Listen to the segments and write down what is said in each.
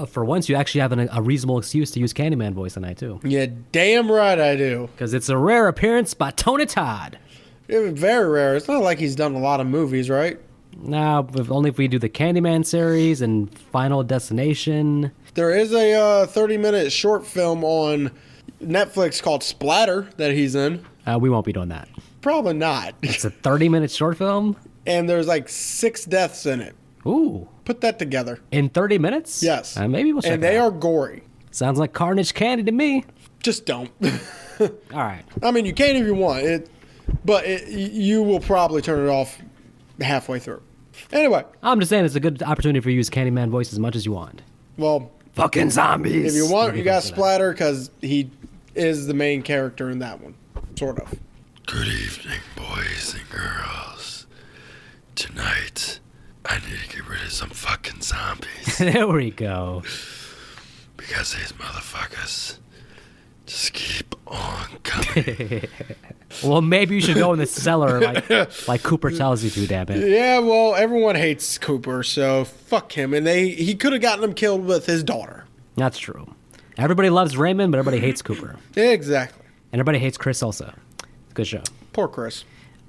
For once, you actually have a reasonable excuse to use Candyman voice tonight, too. Yeah, damn right I do. Because it's a rare appearance by Tony Todd. It was very rare. It's not like he's done a lot of movies, right? Now, only if we do the Candyman series and Final Destination. There is a 30-minute short film on Netflix called Splatter that he's in. We won't be doing that. Probably not. It's a 30-minute short film? And there's like 6 deaths in it. Ooh. Put that together. In 30 minutes? Yes. Maybe we'll check And it they out. are gory. Sounds like Carnage Candy to me. Just don't. All right. I mean, you can if you want it, but you will probably turn it off halfway through. Anyway. I'm just saying it's a good opportunity for you to use Candyman voice as much as you want. Well, fucking zombies. If you want, you got Splatter because he is the main character in that one. Sort of. Good evening, boys and girls. Tonight, I need to get rid of some fucking zombies. There we go. Because these motherfuckers just keep on coming. Well, maybe you should go in the cellar like Cooper tells you to, damn it. Yeah, well, everyone hates Cooper, so fuck him. And he could have gotten him killed with his daughter. That's true. Everybody loves Raymond, but everybody hates Cooper. Exactly. And everybody hates Chris also. Good show. Poor Chris.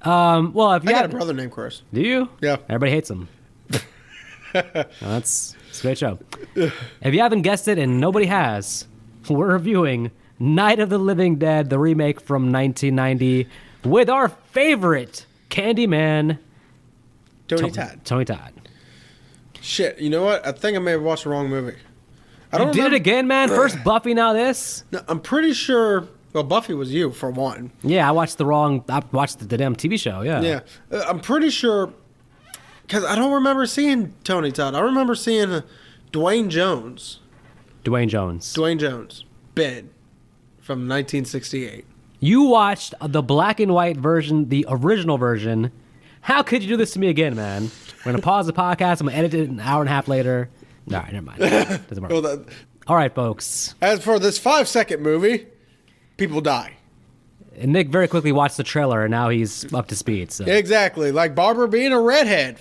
Well, if you I got a brother named Chris. Do you? Yeah. Everybody hates him. It's a great show. If you haven't guessed it, and nobody has, we're reviewing Night of the Living Dead, the remake from 1990, with our favorite Candyman, Tony Todd. Tony Todd. Shit, you know what? I think I may have watched the wrong movie. You did it again, man? First Buffy, now this? No, I'm pretty sure... Well, Buffy was you, for one. Yeah, I watched the damn TV show, yeah. Yeah. I'm pretty sure... Because I don't remember seeing Tony Todd. I remember seeing Dwayne Jones. Dwayne Jones. Ben. From 1968. You watched the black and white version, the original version. How could you do this to me again, man? We're going to pause the podcast. I'm going to edit it an hour and a half later. All right, never mind. Doesn't work. Well, all right, folks. As for this 5-second movie, people die. And Nick very quickly watched the trailer, and now he's up to speed. So. Exactly. Like Barbara being a redhead.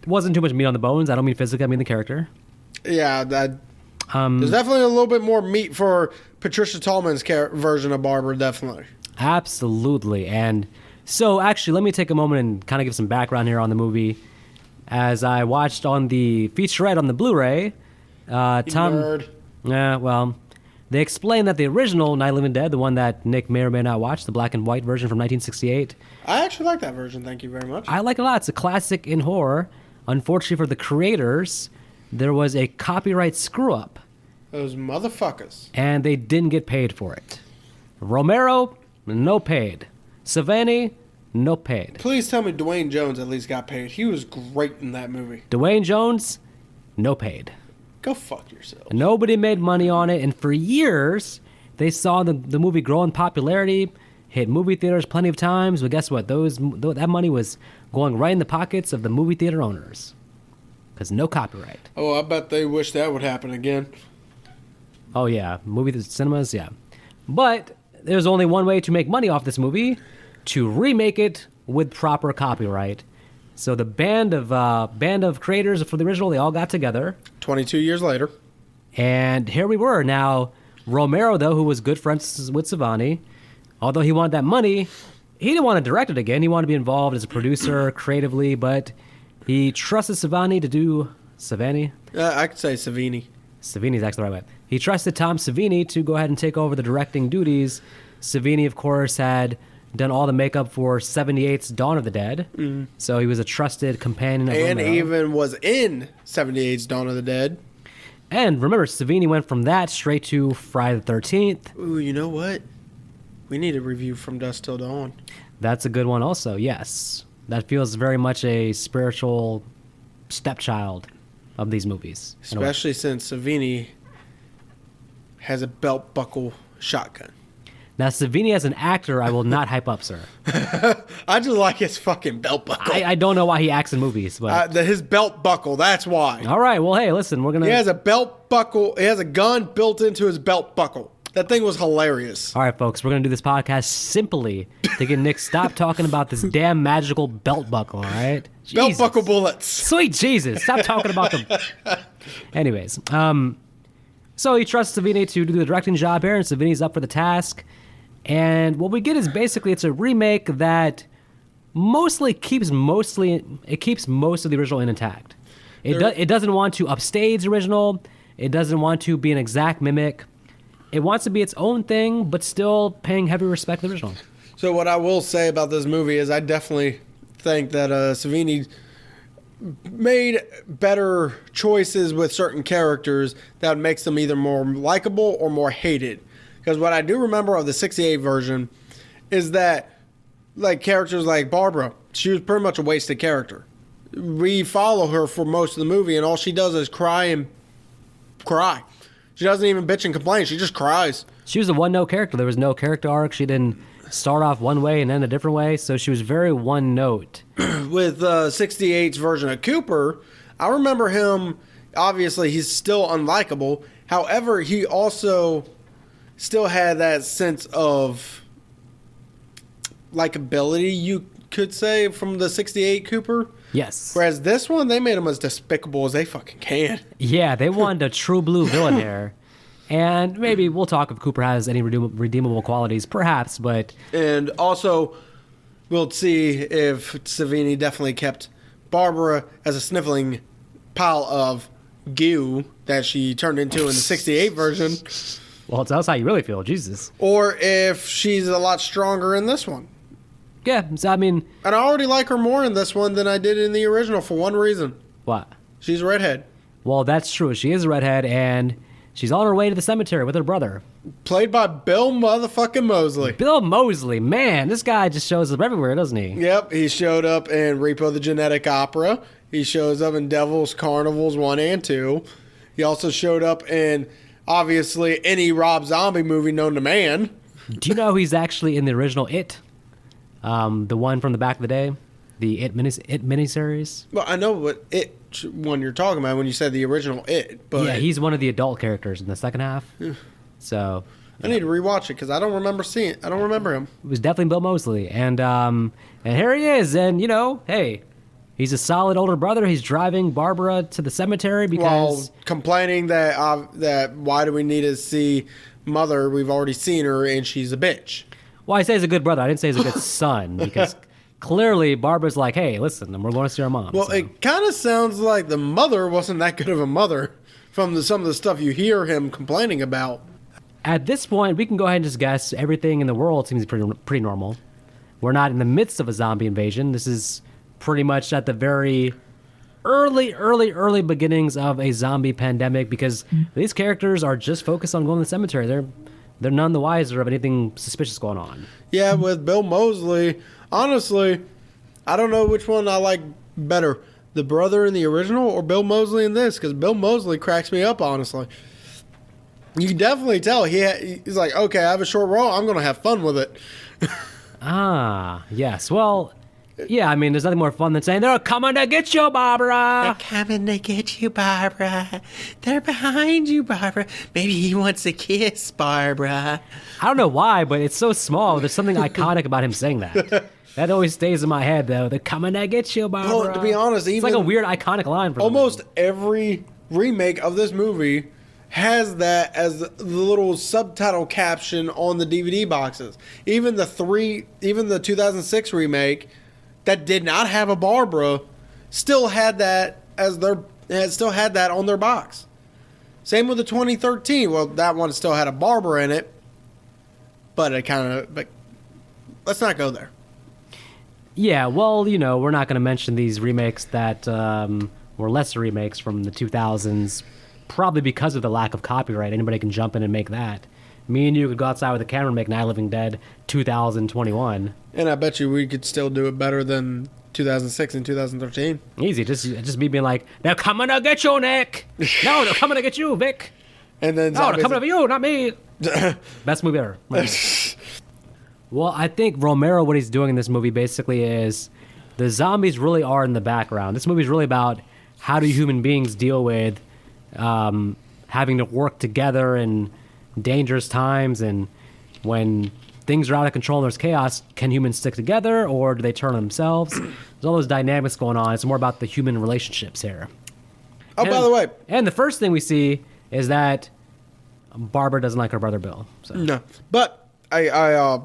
Wasn't too much meat on the bones. I don't mean physically. I mean the character. Yeah, there's definitely a little bit more meat for Patricia Tallman's version of Barbara, definitely. Absolutely. And so, actually, let me take a moment and kind of give some background here on the movie. As I watched on the featurette on the Blu-ray, Nerd. Yeah, well, they explained that the original Night of the Living Dead, the one that Nick may or may not watch, the black and white version from 1968. I actually like that version, thank you very much. I like it a lot. It's a classic in horror. Unfortunately for the creators, there was a copyright screw-up. Those motherfuckers. And they didn't get paid for it. Romero, no paid. Savani, no paid. Please tell me Dwayne Jones at least got paid. He was great in that movie. Dwayne Jones, no paid. Go fuck yourself. Nobody made money on it, and for years, they saw the movie grow in popularity, hit movie theaters plenty of times, but guess what? That money was going right in the pockets of the movie theater owners. Because no copyright. Oh, I bet they wish that would happen again. Oh, yeah. Cinemas, yeah. But there's only one way to make money off this movie, to remake it with proper copyright. So the band of creators for the original, they all got together. 22 years later. And here we were. Now, Romero, though, who was good friends with Savani, although he wanted that money, he didn't want to direct it again. He wanted to be involved as a producer creatively, but he trusted Savani to do... Savani? I could say Savini. Savini's actually the right way. He trusted Tom Savini to go ahead and take over the directing duties. Savini, of course, had done all the makeup for 78's Dawn of the Dead. Mm. So he was a trusted companion of And Romero. even was in 78's Dawn of the Dead. And remember, Savini went from that straight to Friday the 13th. Ooh, you know what? We need a review from Dusk Till Dawn. That's a good one also, yes. That feels very much a spiritual stepchild of these movies. Especially since Savini has a belt buckle shotgun. Now, Savini as an actor, I will not hype up, sir. I just like his fucking belt buckle. I don't know why he acts in movies, but... his belt buckle, that's why. All right, well, hey, listen, we're going to... He has a belt buckle. He has a gun built into his belt buckle. That thing was hilarious. All right, folks, we're going to do this podcast simply to get Nick stop talking about this damn magical belt buckle, all right? Belt buckle bullets. Sweet Jesus, stop talking about them. Anyways, so he trusts Savini to do the directing job here, and Savini's up for the task. And what we get is basically it's a remake that keeps most of the original intact. It doesn't want to upstage the original. It doesn't want to be an exact mimic. It wants to be its own thing, but still paying heavy respect to the original. So what I will say about this movie is I definitely think that Savini made better choices with certain characters that makes them either more likable or more hated. Because what I do remember of the 68 version is that, like, characters like Barbara, she was pretty much a wasted character. We follow her for most of the movie, and all she does is cry and cry. She doesn't even bitch and complain. She just cries. She was a one-note character. There was no character arc. She didn't start off one way and end a different way, so she was very one-note. With 68's version of Cooper, I remember him, obviously, he's still unlikable. However, he also still had that sense of likability, you could say, from the 68 Cooper. Yes. Whereas this one, they made him as despicable as they fucking can. Yeah, they wanted a true blue villain here. And maybe we'll talk if Cooper has any redeemable qualities, perhaps, but... And also, we'll see if Savini definitely kept Barbara as a sniveling pile of goo that she turned into in the 68 version. Well, tell us how you really feel, Jesus. Or if she's a lot stronger in this one. Yeah, so, I mean... And I already like her more in this one than I did in the original for one reason. What? She's a redhead. Well, that's true. She is a redhead, and she's on her way to the cemetery with her brother. Played by Bill motherfucking Moseley. Bill Moseley, man, this guy just shows up everywhere, doesn't he? Yep, he showed up in Repo the Genetic Opera. He shows up in Devil's Carnivals 1 and 2. He also showed up in, obviously, any Rob Zombie movie known to man. Do you know he's actually in the original It? The one from the back of the day? The It miniseries? Well, I know what It one you're talking about when you said the original It, but... Yeah, he's one of the adult characters in the second half. So... I need to rewatch it because I don't remember seeing it. I don't remember him. It was definitely Bill Moseley. And here he is. And, you know, hey, he's a solid older brother. He's driving Barbara to the cemetery because... While complaining that why do we need to see Mother? We've already seen her and she's a bitch. Well, I say he's a good brother. I didn't say he's a good son because clearly Barbara's like, hey, listen, we're going to see our mom. Well, it kind of sounds like the mother wasn't that good of a mother from some of the stuff you hear him complaining about. At this point, we can go ahead and just guess everything in the world seems pretty normal. We're not in the midst of a zombie invasion. This is pretty much at the very early beginnings of a zombie pandemic because these characters are just focused on going to the cemetery. They're none the wiser of anything suspicious going on. Yeah, with Bill Moseley, honestly, I don't know which one I like better, the brother in the original or Bill Moseley in this, because Bill Moseley cracks me up, honestly. You can definitely tell he's like, okay, I have a short role. I'm going to have fun with it. Yes. Well, yeah, I mean, there's nothing more fun than saying, they're coming to get you, Barbara. They're coming to get you, Barbara. They're behind you, Barbara. Maybe he wants a kiss, Barbara. I don't know why, but it's so small. There's something iconic about him saying that. That always stays in my head, though. They're coming to get you, Barbara. Well, to be honest, it's like a weird, iconic line for almost every remake of this movie has that as the little subtitle caption on the DVD boxes. Even the 2006 remake that did not have a Barbara still had that on their box. Same with the 2013. Well, that one still had a Barbara in it, but let's not go there. Yeah, well, you know, we're not going to mention these remakes that were lesser remakes from the 2000s. Probably because of the lack of copyright. Anybody can jump in and make that. Me and you could go outside with a camera and make Night of the Living Dead 2021. And I bet you we could still do it better than 2006 and 2013. Easy. Just me being like, they're coming to get you, Nick. No, they're coming to get you, Vic. And then no, they're coming for you, not me. Best movie ever. Well, I think Romero, what he's doing in this movie basically is the zombies really are in the background. This movie is really about how do human beings deal with having to work together in dangerous times, and when things are out of control and there's chaos, can humans stick together or do they turn on themselves? There's all those dynamics going on. It's more about the human relationships here. Oh, by the way. And the first thing we see is that Barbara doesn't like her brother Bill. So. No. But I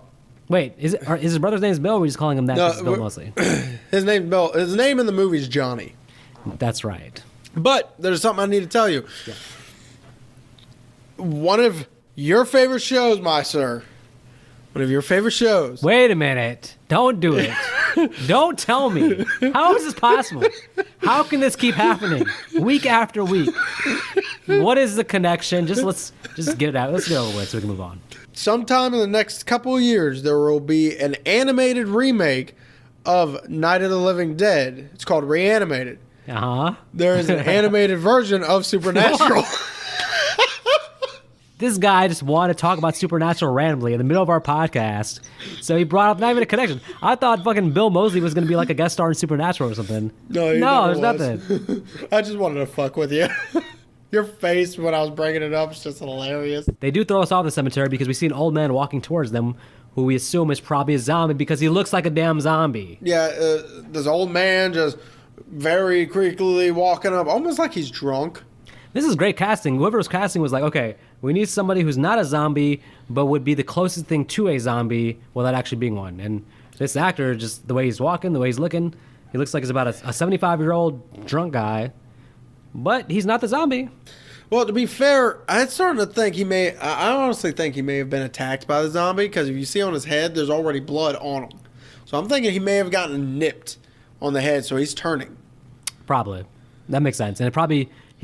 Wait, is his brother's name Bill, or are we just calling him that because it's Bill Moseley? His name Bill. His name in the movie is Johnny. That's right. But there's something I need to tell you. Yeah. One of your favorite shows, my sir. One of your favorite shows. Wait a minute. Don't do it. Don't tell me. How is this possible? How can this keep happening week after week? What is the connection? Let's get it out. Let's get it over with so we can move on. Sometime in the next couple of years, there will be an animated remake of Night of the Living Dead. It's called Reanimated. Uh-huh. There is an animated version of Supernatural. This guy just wanted to talk about Supernatural randomly in the middle of our podcast. So he brought up not even a connection. I thought fucking Bill Moseley was going to be like a guest star in Supernatural or something. No, there's nothing. I just wanted to fuck with you. Your face when I was bringing it up is just hilarious. They do throw us off the cemetery because we see an old man walking towards them who we assume is probably a zombie because he looks like a damn zombie. Yeah, this old man just very creakily walking up, almost like he's drunk. This is great casting. Whoever was casting was like, okay, we need somebody who's not a zombie, but would be the closest thing to a zombie without actually being one. And this actor, just the way he's walking, the way he's looking, he looks like he's about a 75-year-old drunk guy, but he's not the zombie. Well, to be fair, I'm starting to think I honestly think he may have been attacked by the zombie, because if you see on his head, there's already blood on him. So I'm thinking he may have gotten nipped on the head, so he's turning. Probably. That makes sense. And he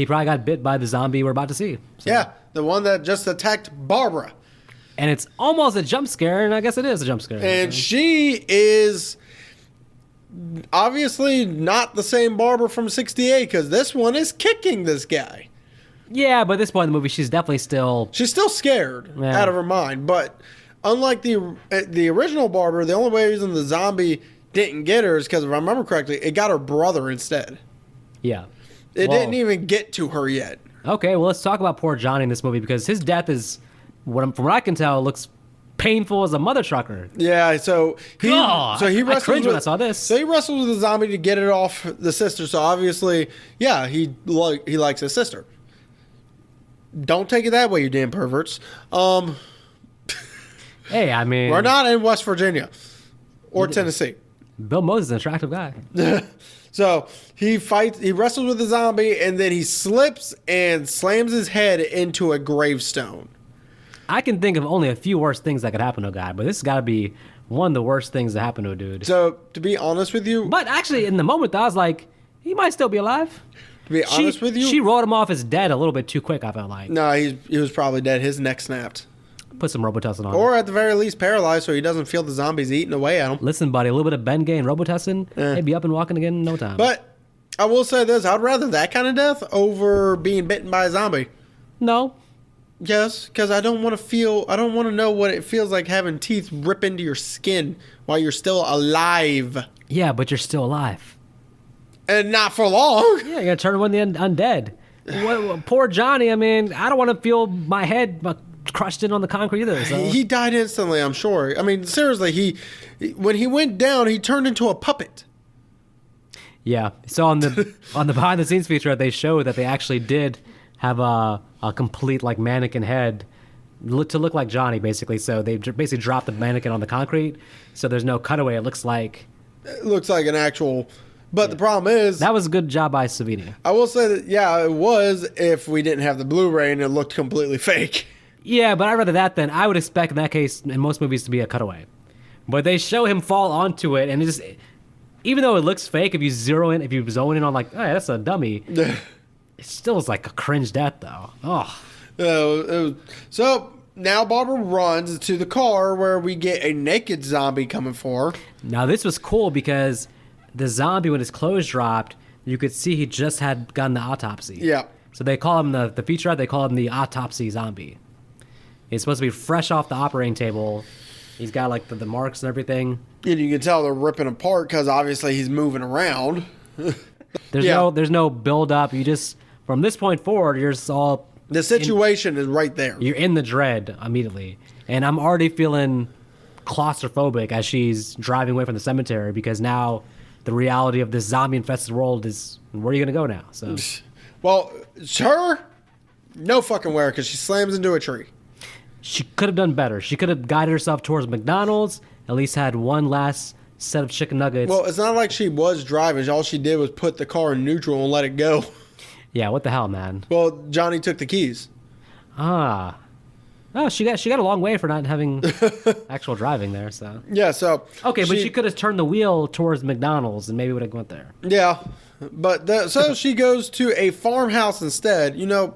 probably got bit by the zombie we're about to see. So. Yeah, the one that just attacked Barbara. And it's almost a jump scare, and I guess it is a jump scare. And she is obviously not the same Barbara from 68, because this one is kicking this guy. Yeah, but at this point in the movie, she's definitely still... She's still scared out of her mind. But unlike the original Barbara, the only reason the zombie didn't get her is because, if I remember correctly, it got her brother instead. Yeah. It didn't even get to her yet. Okay, well, let's talk about poor Johnny in this movie, because his death is, from what I can tell, looks painful as a mother trucker. Yeah, so he wrestles I cringed when I saw this. So he wrestles with the zombie to get it off the sister. So obviously, yeah, he likes his sister. Don't take it that way, you damn perverts. Hey, I mean, we're not in West Virginia or Tennessee. Bill Moses is an attractive guy. So he wrestles with the zombie, and then he slips and slams his head into a gravestone. I can think of only a few worse things that could happen to a guy, but this has got to be one of the worst things that happen to a dude. So, to be honest with you... But actually, in the moment, I was like, he might still be alive. To be honest with you... She wrote him off as dead a little bit too quick, I felt like. No, he was probably dead. His neck snapped. Put some Robitussin on Or at the very least paralyzed, so he doesn't feel the zombies eating away at him. Listen, buddy, a little bit of Bengay and Robitussin, he'd be up and walking again in no time. But I will say this, I'd rather that kind of death over being bitten by a zombie. No. Yes, because I don't want to know what it feels like having teeth rip into your skin while you're still alive. Yeah, but you're still alive. And not for long. Yeah, you're going to turn one of the undead. Poor Johnny, I mean, I don't want to feel my head crushed in on the concrete either. So. He died instantly, I'm sure. I mean, seriously, when he went down, he turned into a puppet. Yeah. So on the behind the scenes feature, they showed that they actually did have a complete like mannequin head to look like Johnny, basically. So they basically dropped the mannequin on the concrete, so there's no cutaway. It looks like an actual. But the problem is... That was a good job by Savini. I will say that, yeah, it was if we didn't have the Blu-ray and it looked completely fake. Yeah, but I'd rather that than... I would expect in that case, in most movies, to be a cutaway. But they show him fall onto it, and it just... Even though it looks fake, if you zone in on like, oh, yeah, that's a dummy, it still is like a cringe death, though. Oh. So... Now Barbara runs to the car where we get a naked zombie coming for her. Now, this was cool because... The zombie, when his clothes dropped, you could see he just had gotten the autopsy. Yeah. So they call him the featurette, they call him the autopsy zombie. He's supposed to be fresh off the operating table. He's got like the marks and everything. And you can tell they're ripping apart because obviously he's moving around. There's no build up. You just, from this point forward, you're just all... The situation is right there. You're in the dread immediately. And I'm already feeling claustrophobic as she's driving away from the cemetery because now... The reality of this zombie-infested world is, where are you going to go now? So, Well, her, no fucking way, because she slams into a tree. She could have done better. She could have guided herself towards McDonald's, at least had one last set of chicken nuggets. Well, it's not like she was driving. All she did was put the car in neutral and let it go. Yeah, what the hell, man? Well, Johnny took the keys. Ah. Oh, she got a long way for not having actual driving there, so. Yeah, so... Okay, but she could have turned the wheel towards McDonald's and maybe would have went there. Yeah, but so she goes to a farmhouse instead. You know,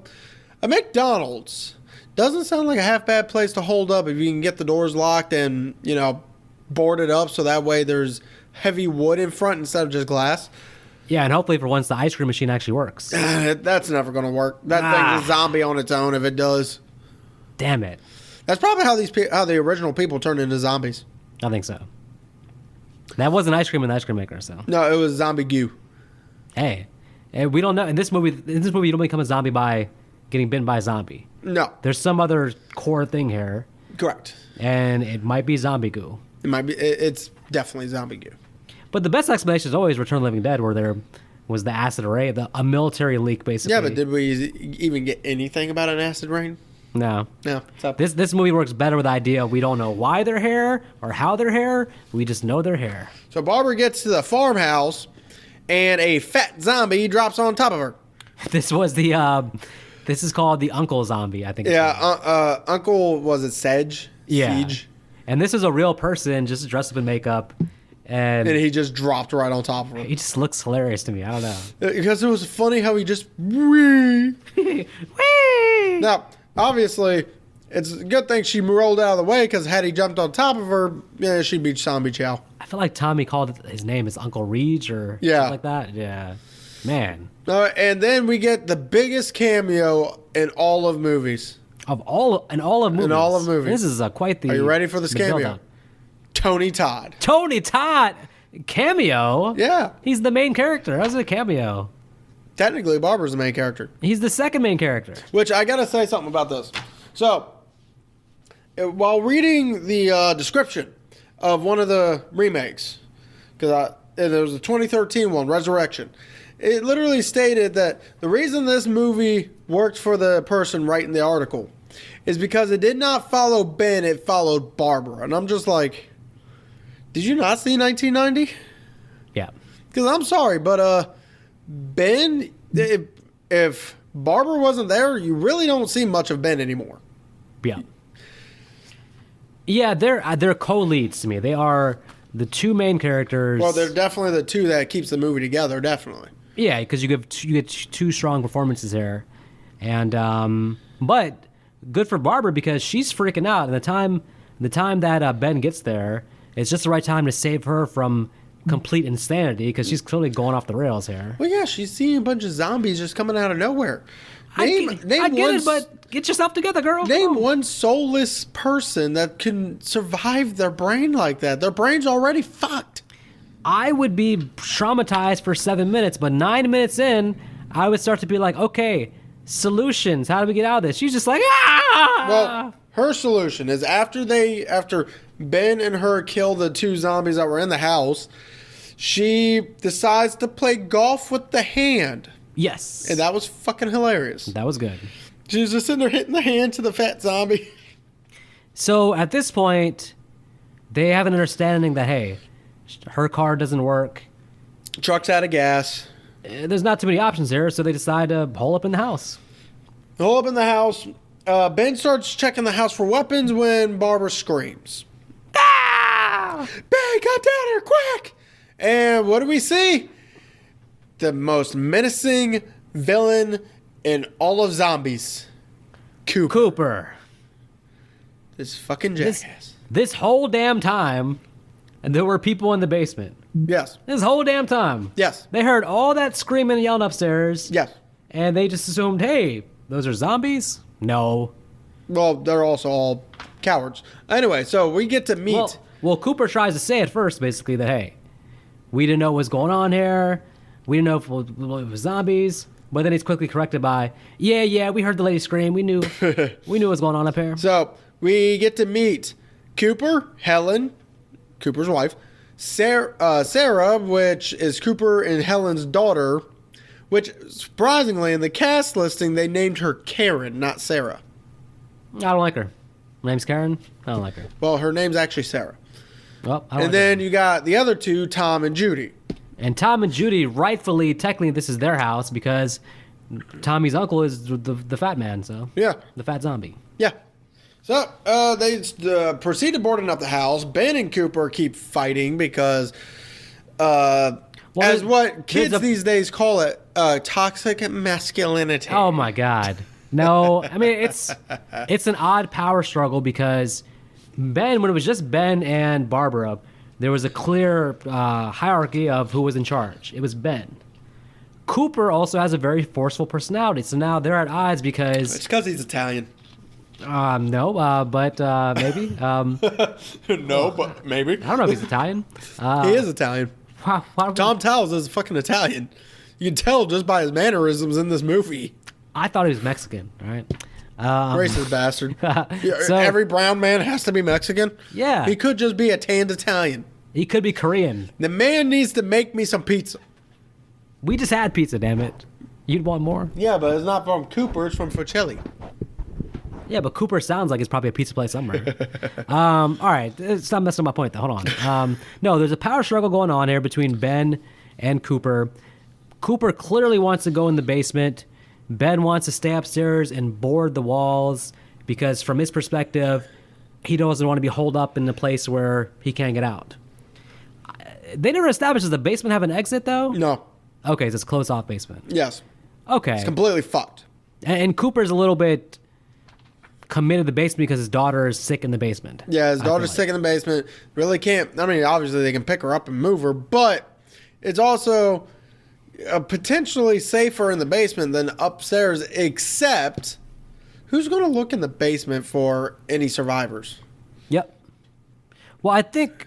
a McDonald's doesn't sound like a half bad place to hold up if you can get the doors locked and, you know, board it up so that way there's heavy wood in front instead of just glass. Yeah, and hopefully for once the ice cream machine actually works. That's never going to work. That thing's a zombie on its own if it does. Damn it. That's probably how the original people turned into zombies. I think so. That wasn't ice cream in the ice cream maker, so. No, it was zombie goo. Hey, we don't know. In this movie, you don't become a zombie by getting bitten by a zombie. No. There's some other core thing here. Correct. And it might be zombie goo. It might be. It's definitely zombie goo. But the best explanation is always Return of the Living Dead, where there was the acid array, a military leak, basically. Yeah, but did we even get anything about an acid rain? No. No. This movie works better with the idea we don't know why they're here or how they're here. We just know they're here. So Barbara gets to the farmhouse, and a fat zombie drops on top of her. This was the. This is called the Uncle Zombie, I think. Yeah, Uncle, was it Sedge? Yeah. Siege? And this is a real person just dressed up in makeup. And he just dropped right on top of her. He just looks hilarious to me. I don't know. Because it was funny how he just... Wee. Whee! Now, obviously, it's a good thing she rolled out of the way, because had he jumped on top of her, yeah, she'd be zombie chow. I feel like Tommy called his name as Uncle Reach or something like that. Yeah. Man. And then we get the biggest cameo in all of movies. In all of movies. This is quite the... Are you ready for this cameo? Build-up. Tony Todd. Tony Todd? Cameo? Yeah. He's the main character. How's it a cameo? Technically, Barbara's the main character. He's the second main character. Which, I gotta say something about this. So, while reading the description of one of the remakes, because there was the 2013 one, Resurrection, it literally stated that the reason this movie worked for the person writing the article is because it did not follow Ben, it followed Barbara. And I'm just like... Did you not see 1990? Yeah. Because I'm sorry, but Ben, if Barbara wasn't there, you really don't see much of Ben anymore. Yeah. Yeah, they're co-leads to me. They are the two main characters. Well, they're definitely the two that keeps the movie together, definitely. Yeah, because you get two strong performances here. And but good for Barbara because she's freaking out. And the time that Ben gets there, it's just the right time to save her from complete insanity because she's clearly going off the rails here. Well, yeah, she's seeing a bunch of zombies just coming out of nowhere. I get it, but get yourself together, girl. Name one soulless person that can survive their brain like that. Their brain's already fucked. I would be traumatized for 7 minutes, but 9 minutes in, I would start to be like, okay, solutions. How do we get out of this? She's just like, ah! Well, her solution is after Ben and her kill the two zombies that were in the house, she decides to play golf with the hand. Yes. And that was fucking hilarious. That was good. She was just sitting there hitting the hand to the fat zombie. So at this point, they have an understanding that, hey, her car doesn't work. Truck's out of gas. There's not too many options here, so they decide to hole up in the house. Hole up in the house. Ben starts checking the house for weapons when Barbara screams. Ah! Ben, got down here, quick! And what do we see? The most menacing villain in all of zombies. Cooper. This fucking jackass. This whole damn time, and there were people in the basement. Yes. This whole damn time. Yes. They heard all that screaming and yelling upstairs. Yes. And they just assumed, hey, those are zombies? No. Well, they're also all cowards. Anyway, so we get to meet... Well, Cooper tries to say at first, basically, that, hey, we didn't know what was going on here. We didn't know if it was zombies. But then he's quickly corrected by, yeah, we heard the lady scream. We knew what was going on up here. So we get to meet Cooper, Helen, Cooper's wife, Sarah, which is Cooper and Helen's daughter, Which, surprisingly, in the cast listing, they named her Karen, not Sarah. I don't like her. Her name's Karen. I don't like her. Well, her name's actually Sarah. Well, I don't And like then her. you got the other two, Tom and Judy. And Tom and Judy, rightfully, technically, this is their house because Tommy's uncle is the fat man, so Yeah. the fat zombie. Yeah. So they proceed to boarding up the house. Ben and Cooper keep fighting because, as what kids these days call it, toxic masculinity. Oh my God. No, I mean it's an odd power struggle because Ben, when it was just Ben and Barbara, there was a clear hierarchy of who was in charge. It was Ben. Cooper also has a very forceful personality, so now they're at odds because It's because he's Italian. no, but maybe. No, but maybe. I don't know if he's Italian. He is Italian. Why Tom Towles is fucking Italian. You can tell just by his mannerisms in this movie. I thought he was Mexican. All right. Racist bastard. So- Every brown man has to be Mexican? Yeah. He could just be a tanned Italian. He could be Korean. The man needs to make me some pizza. We just had pizza, damn it. You'd want more? Yeah, but it's not from Cooper. It's from Focelli. Yeah, but Cooper sounds like it's probably a pizza place somewhere. All right, stop messing up my point, though. Hold on. No, there's a power struggle going on here between Ben and Cooper. Cooper clearly wants to go in the basement. Ben wants to stay upstairs and board the walls because, from his perspective, he doesn't want to be holed up in a place where he can't get out. They never established, does the basement have an exit, though? No. Okay, so it's a closed-off basement. Yes. Okay. It's completely fucked. And Cooper's a little bit committed to the basement because his daughter is sick in the basement. Yeah, his I feel daughter's like. sick in the basement. Really can't. I mean, obviously they can pick her up and move her, but it's also potentially safer in the basement than upstairs, except who's going to look in the basement for any survivors? Yep. Well, I think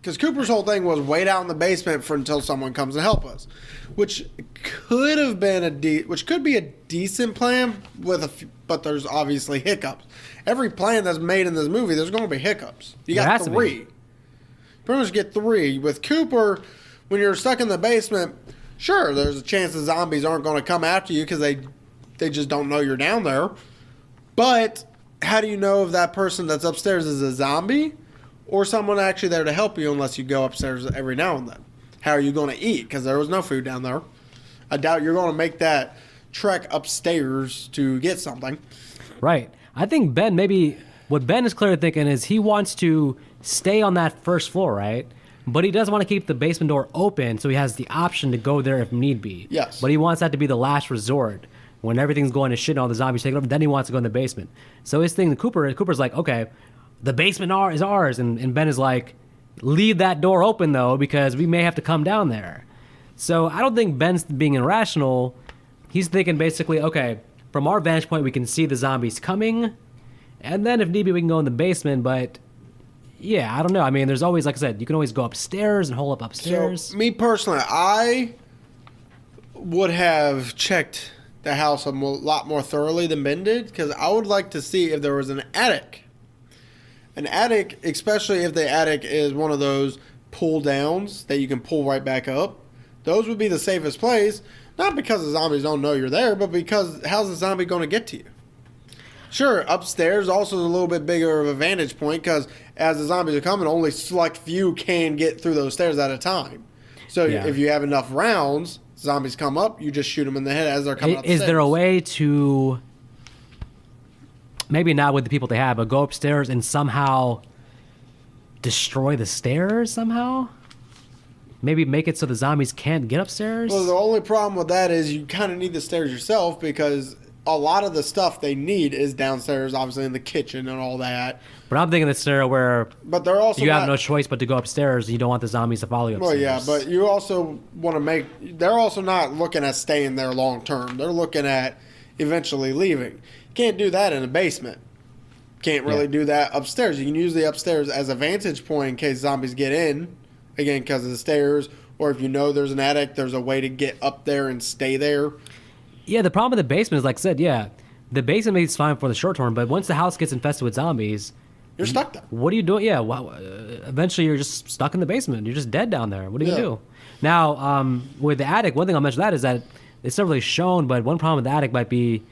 Because Cooper's whole thing was wait out in the basement for until someone comes to help us, which could have been which could be a decent plan but there's obviously hiccups. Every plan that's made in this movie, there's going to be hiccups. You There got has to three. be. Pretty much get three. With Cooper, when you're stuck in the basement, sure, there's a chance the zombies aren't going to come after you because they just don't know you're down there. But how do you know if that person that's upstairs is a zombie or someone actually there to help you unless you go upstairs every now and then? How are you going to eat? Because there was no food down there. I doubt you're going to make that trek upstairs to get something. right. I think Ben, maybe what Ben is clearly thinking is he wants to stay on that first floor, right? But he doesn't want to keep the basement door open, so he has the option to go there if need be. Yes. But he wants that to be the last resort. When everything's going to shit and all the zombies take it over, then he wants to go in the basement. So his thing, Cooper's like, okay, the basement is ours. And Ben is like, leave that door open, though, because we may have to come down there. So I don't think Ben's being irrational. He's thinking basically, okay, from our vantage point, we can see the zombies coming. And then if need be, we can go in the basement. But yeah, I don't know. I mean, there's always, like I said, you can always go upstairs and hole up upstairs. So, me personally, I would have checked the house a lot more thoroughly than Ben did because I would like to see if there was an attic. An attic, especially if the attic is one of those pull downs that you can pull right back up. Those would be the safest place. Not because the zombies don't know you're there, but because how's the zombie going to get to you? Sure, upstairs also is a little bit bigger of a vantage point because as the zombies are coming, only select few can get through those stairs at a time. So Yeah. if you have enough rounds, zombies come up, you just shoot them in the head as they're coming up the Is there a stairs. way to, maybe not with the people they have, but go upstairs and somehow destroy the stairs somehow? Maybe make it so the zombies can't get upstairs? Well, the only problem with that is you kind of need the stairs yourself because a lot of the stuff they need is downstairs, obviously in the kitchen and all that. But I'm thinking the scenario where But they're also you have not- no choice but to go upstairs and you don't want the zombies to follow you Well, upstairs. yeah, but you also want to make. They're also not looking at staying there long term. They're looking at eventually leaving. Can't do that in a basement. Can't really Yeah. do that upstairs. You can use the upstairs as a vantage point in case zombies get in, again, because of the stairs. Or if you know there's an attic, there's a way to get up there and stay there. Yeah, the problem with the basement is, like I said, yeah, the basement is fine for the short term, but once the house gets infested with zombies, You're stuck there. what are you doing? Yeah, well, eventually you're just stuck in the basement. You're just dead down there. What are you Yeah. gonna do? Now, with the attic, one thing I'll mention that is that it's not really shown, but one problem with the attic might be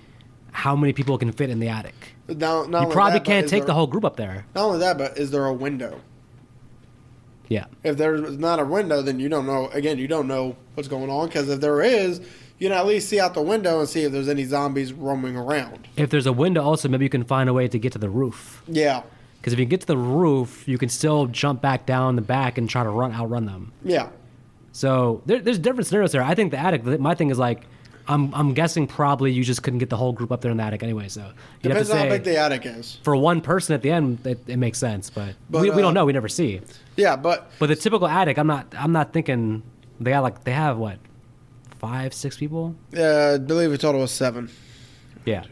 how many people can fit in the attic. You probably can't take the whole group up there. Not only that, but is there a window? Yeah. If there's not a window, then you don't know. Again, you don't know what's going on, because if there is, you can at least see out the window and see if there's any zombies roaming around. If there's a window, also, maybe you can find a way to get to the roof. Yeah. Because if you get to the roof, you can still jump back down the back and try to outrun them. Yeah. So there's different scenarios there. I think the attic, my thing is like, I'm guessing probably you just couldn't get the whole group up there in the attic anyway. So depends on how big the attic is. For one person at the end, it makes sense, but we don't know. We never see. Yeah, but the typical attic, I'm not thinking they have what, 5, 6 people? I believe the total was 7. Yeah.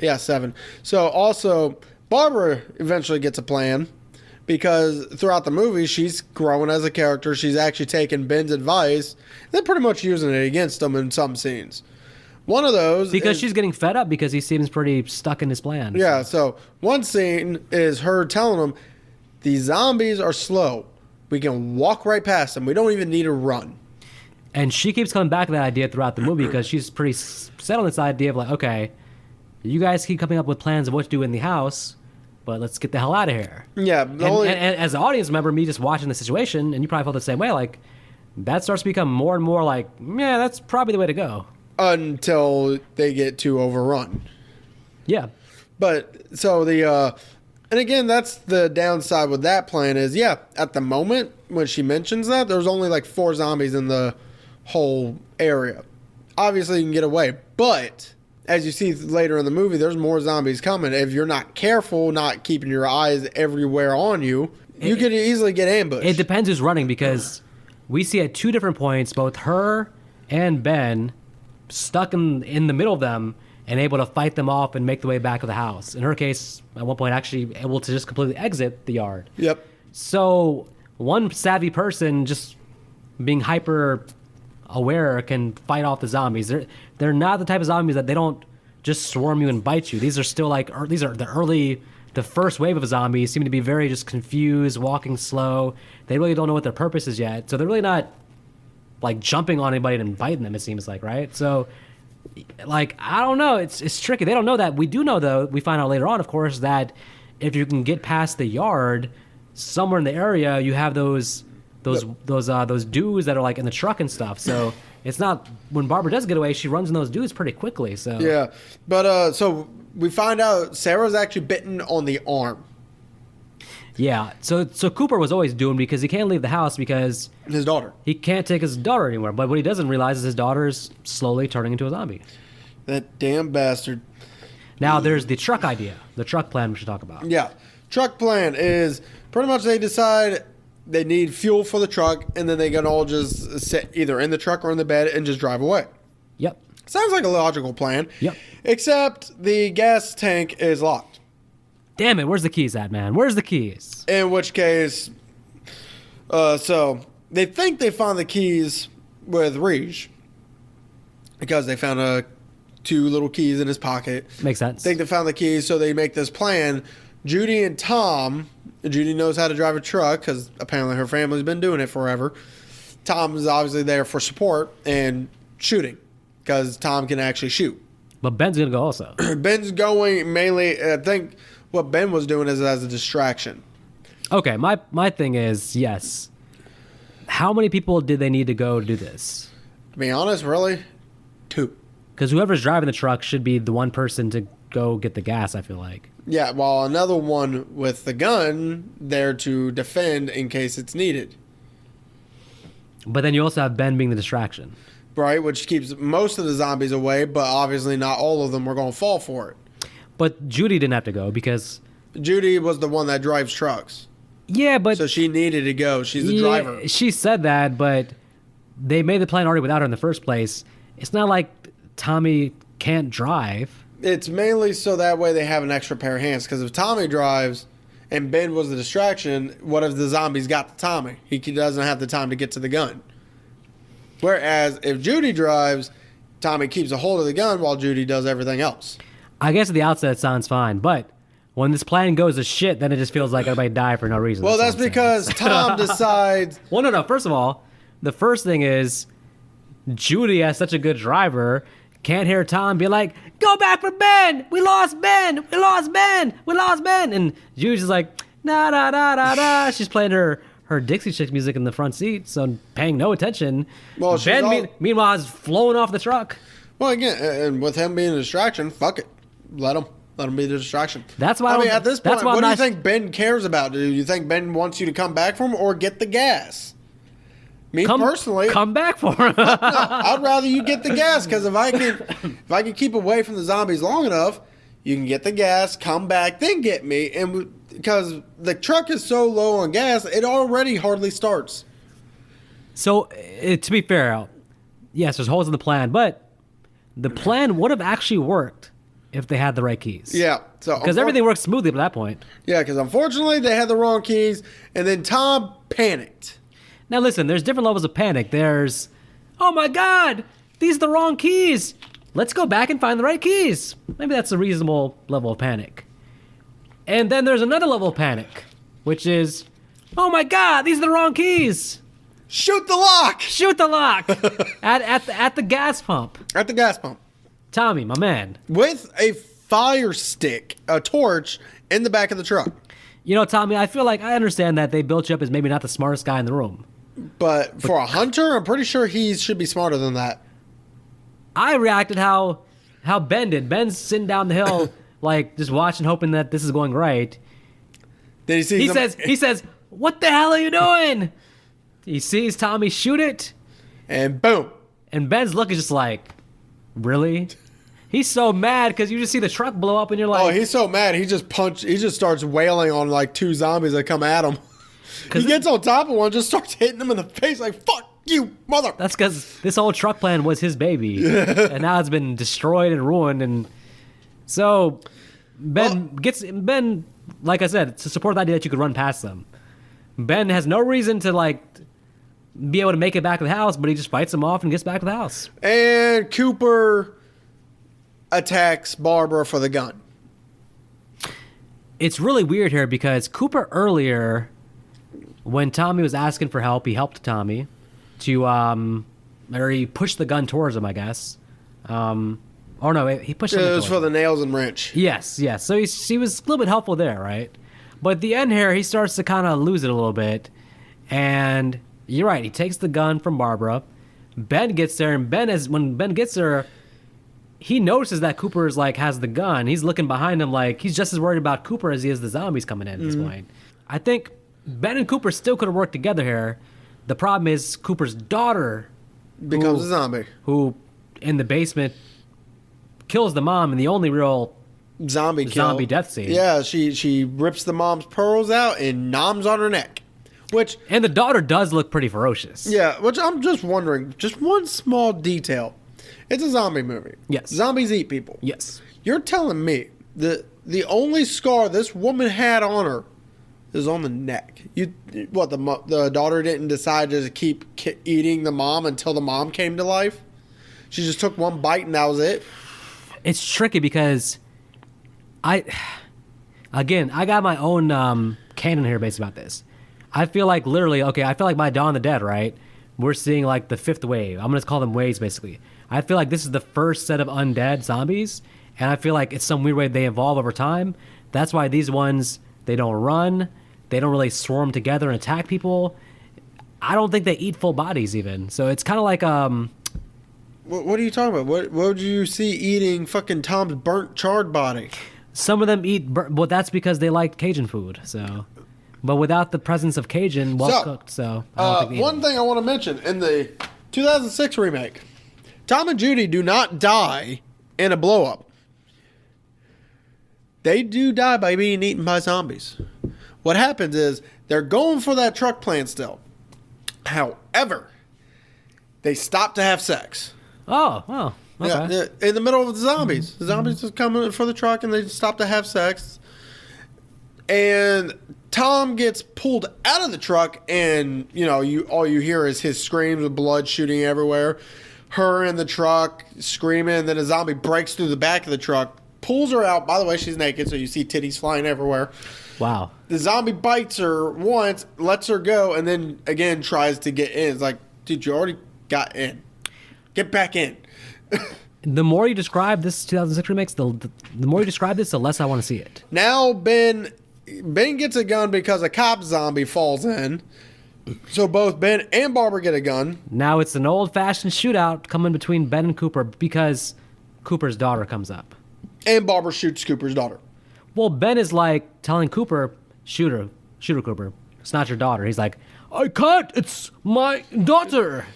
Yeah, 7. So also, Barbara eventually gets a plan, because throughout the movie, she's growing as a character. She's actually taking Ben's advice. They're pretty much using it against him in some scenes. One of those because she's getting fed up because he seems pretty stuck in his plan. Yeah, so one scene is her telling him, these zombies are slow. We can walk right past them. We don't even need to run. And she keeps coming back to that idea throughout the movie because she's pretty set on this idea of like, okay, you guys keep coming up with plans of what to do in the house, but let's get the hell out of here. Yeah. And as an audience member, me just watching the situation, and you probably felt the same way, like, that starts to become more and more like, yeah, that's probably the way to go. Until they get too overrun. Yeah. But, so and again, that's the downside with that plan is, yeah, at the moment, when she mentions that, there's only like 4 zombies in the whole area. Obviously, you can get away, but as you see later in the movie, there's more zombies coming. If you're not careful, not keeping your eyes everywhere on you, you could easily get ambushed. It depends who's running, because we see at 2 different points, both her and Ben stuck in the middle of them and able to fight them off and make the way back to the house. In her case, at one point, actually able to just completely exit the yard. Yep. So one savvy person just being hyper aware can fight off the zombies. They're not the type of zombies that they don't just swarm you and bite you. These are still like, these are the first wave of zombies seem to be very just confused, walking slow. They really don't know what their purpose is yet. So they're really not like jumping on anybody and biting them, it seems like, right? So like, I don't know. It's tricky. They don't know that. We do know, though, we find out later on, of course, that if you can get past the yard, somewhere in the area, you have those dudes that are like in the truck and stuff. So it's not, when Barbara does get away, she runs in those dudes pretty quickly. So yeah, but so we find out Sarah's actually bitten on the arm. Yeah, so Cooper was always doomed because he can't leave the house because his daughter. He can't take his daughter anywhere. But what he doesn't realize is his daughter's slowly turning into a zombie. That damn bastard. Now there's the truck idea, the truck plan we should talk about. Yeah, truck plan is pretty much they decide they need fuel for the truck, and then they can all just sit either in the truck or in the bed and just drive away. Yep. Sounds like a logical plan. Yep. Except the gas tank is locked. Damn it, where's the keys at, man? Where's the keys? In which case, so they think they found the keys with Reg because they found 2 little keys in his pocket. Makes sense. Think they found the keys, so they make this plan. Judy and Tom, Judy knows how to drive a truck because apparently her family's been doing it forever. Tom is obviously there for support and shooting because Tom can actually shoot. But Ben's going to go also. Ben's going mainly, I think what Ben was doing is as a distraction. Okay, my thing is, yes. How many people did they need to go do this? To be honest, really, 2. Because whoever's driving the truck should be the one person to go get the gas, I feel like. Yeah, while another one with the gun there to defend in case it's needed. But then you also have Ben being the distraction. Right, which keeps most of the zombies away, but obviously not all of them were going to fall for it. But Judy didn't have to go because... Judy was the one that drives trucks. Yeah, but... So she needed to go. She's the driver. She said that, but they made the plan already without her in the first place. It's not like Tommy can't drive. It's mainly so that way they have an extra pair of hands. Because if Tommy drives and Ben was the distraction, what if the zombies got to Tommy? He doesn't have the time to get to the gun. Whereas if Judy drives, Tommy keeps a hold of the gun while Judy does everything else. I guess at the outset it sounds fine, but when this plan goes to shit, then it just feels like everybody died for no reason. Well, that's because Tom decides... Well, no. First of all, the first thing is Judy, as such a good driver, can't hear Tom be like, "Go back for Ben! We lost Ben! We lost Ben! We lost Ben!" And Judy's just like, "Da da da da da." She's playing her Dixie Chicks music in the front seat, so paying no attention. Well, Ben, meanwhile, is flowing off the truck. Well, again, and with him being a distraction, fuck it. Let him be the distraction. That's why. I mean, at this point, what do you think Ben cares about? Do you think Ben wants you to come back for him or get the gas? Me personally, come back for him. No, I'd rather you get the gas, because if I can keep away from the zombies long enough, you can get the gas, come back, then get me. And because the truck is so low on gas, it already hardly starts. So, to be fair, yes, there's holes in the plan, but the plan would have actually worked if they had the right keys. Yeah. So because everything works smoothly at that point. Yeah, because unfortunately they had the wrong keys, and then Tom panicked. Now listen, there's different levels of panic. There's, oh my God, these are the wrong keys. Let's go back and find the right keys. Maybe that's a reasonable level of panic. And then there's another level of panic, which is, oh my God, these are the wrong keys. Shoot the lock! Shoot the lock! at the gas pump. At the gas pump. Tommy, my man. With a fire stick, a torch, in the back of the truck. You know, Tommy, I feel like I understand that they built you up as maybe not the smartest guy in the room. But for a hunter, I'm pretty sure he should be smarter than that. I reacted how Ben did. Ben's sitting down the hill, like just watching, hoping that this is going right. Then he says, "What the hell are you doing?" He sees Tommy shoot it, and boom. And Ben's look is just like, really? He's so mad because you just see the truck blow up, and you're like, oh, he's so mad. He just starts wailing on like two zombies that come at him. He gets on top of one, just starts hitting them in the face like, "Fuck you, mother!" That's because this whole truck plan was his baby, and now it's been destroyed and ruined. And so Ben, like I said, to support the idea that you could run past them. Ben has no reason to like be able to make it back to the house, but he just fights them off and gets back to the house. And Cooper attacks Barbara for the gun. It's really weird here because Cooper earlier, when Tommy was asking for help, he helped Tommy to, or he pushed the gun towards him, I guess. Or no, he pushed it. It was for the nails and wrench. Yes. So he was a little bit helpful there, right? But at the end here, he starts to kind of lose it a little bit. And you're right, he takes the gun from Barbara. Ben gets there, and when Ben gets there, he notices that Cooper is like has the gun. He's looking behind him like he's just as worried about Cooper as he is the zombies coming in at this point. I think Ben and Cooper still could have worked together here. The problem is Cooper's daughter becomes a zombie, who in the basement kills the mom in the only real zombie death scene. Yeah, she rips the mom's pearls out and noms on her neck. And the daughter does look pretty ferocious. Yeah, which I'm just wondering, just one small detail. It's a zombie movie. Yes. Zombies eat people. Yes. You're telling me the only scar this woman had on her is on the neck. The daughter didn't decide to keep eating the mom until the mom came to life? She just took one bite and that was it? It's tricky because I got my own canon here based about this. I feel like literally, I feel like by Dawn of the Dead, right? We're seeing like the fifth wave. I'm going to call them waves basically. I feel like this is the first set of undead zombies, and I feel like it's some weird way they evolve over time. That's why these ones, they don't run. They don't really swarm together and attack people. I don't think they eat full bodies even. So it's kind of like... What are you talking about? What would you see eating fucking Tom's burnt, charred body? Some of them eat... Well, that's because they like Cajun food, so... But without the presence of Cajun, well-cooked, so... one thing I want to mention, in the 2006 remake, Tom and Judy do not die in a blow-up. They do die by being eaten by zombies. What happens is, they're going for that truck plan still. However, they stop to have sex. Oh, okay. Yeah, in the middle of the zombies. The zombies just come in for the truck and they stop to have sex. And Tom gets pulled out of the truck and, all you hear is his screams with blood shooting everywhere. Her in the truck screaming, and then a zombie breaks through the back of the truck, pulls her out. By the way, she's naked, so you see titties flying everywhere. Wow. The zombie bites her once, lets her go, and then again tries to get in. It's like, dude, you already got in. Get back in. The more you describe this 2006 remix, the more you describe this, the less I want to see it. Now Ben gets a gun because a cop zombie falls in. So both Ben and Barbara get a gun. Now it's an old-fashioned shootout coming between Ben and Cooper because Cooper's daughter comes up. And Barbara shoots Cooper's daughter. Well, Ben is like telling Cooper, shoot her, Cooper. It's not your daughter. He's like, I can't. It's my daughter.